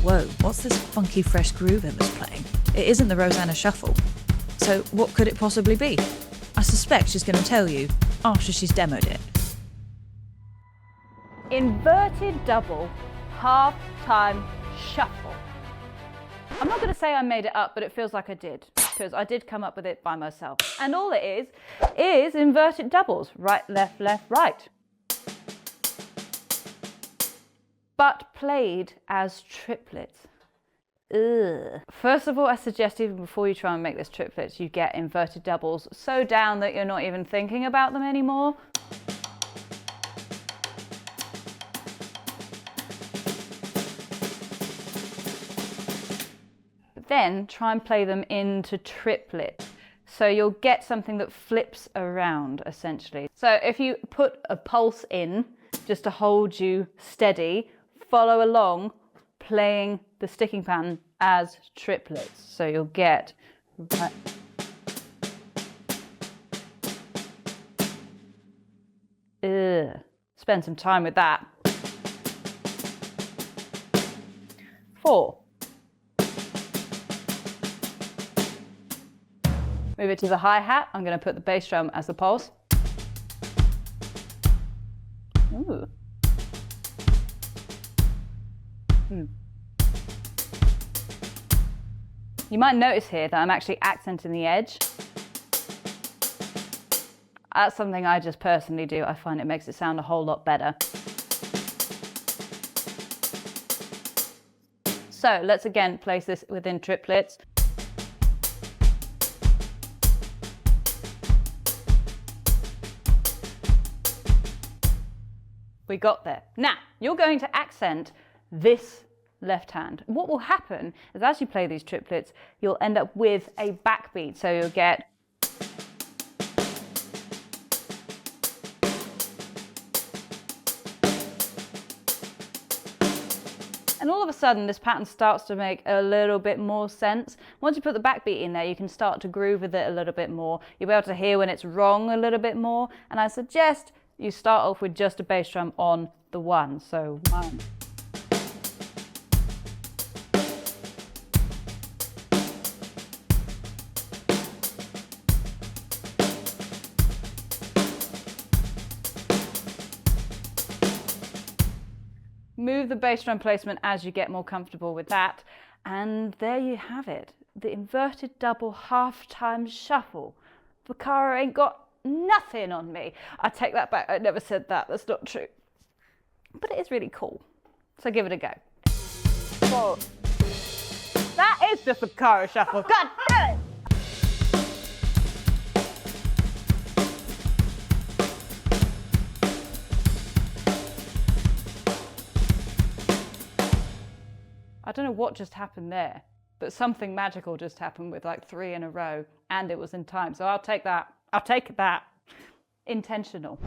Whoa, what's this funky fresh groove Emma's playing? It isn't the Rosanna Shuffle. So what could it possibly be? I suspect she's going to tell you after she's demoed it. Inverted double, half-time shuffle. I'm not going to say I made it up, but it feels like I did, because I did come up with it by myself. And all it is inverted doubles, right, left, right. But played as triplets. Ugh. First of all, I suggest even before you try and make this triplets, you get inverted doubles so down that you're not even thinking about them anymore. But then try and play them into triplets. So you'll get something that flips around, essentially. So if you put a pulse in, just to hold you steady, follow along playing the sticking pattern as triplets. So you'll get... Spend some time with that. 4. Move it to the hi-hat. I'm going to put the bass drum as the pulse. Ooh. You might notice here that I'm actually accenting the edge. That's something I just personally do. I find it makes it sound a whole lot better. So let's again place this within triplets. We got there. Now, you're going to accent this left hand. What will happen is as you play these triplets, you'll end up with a backbeat. So you'll get... And all of a sudden, this pattern starts to make a little bit more sense. Once you put the backbeat in there, you can start to groove with it a little bit more. You'll be able to hear when it's wrong a little bit more. And I suggest you start off with just a bass drum on the 1. So 1. Move the bass drum placement as you get more comfortable with that. And there you have it. The inverted double half-time shuffle. Porcaro ain't got nothing on me. I take that back. I never said that. That's not true. But it is really cool. So give it a go. Whoa. That is the Porcaro shuffle. God damn it! I don't know what just happened there, but something magical just happened with like 3 in a row, and it was in time. So I'll take that. I'll take that. Intentional.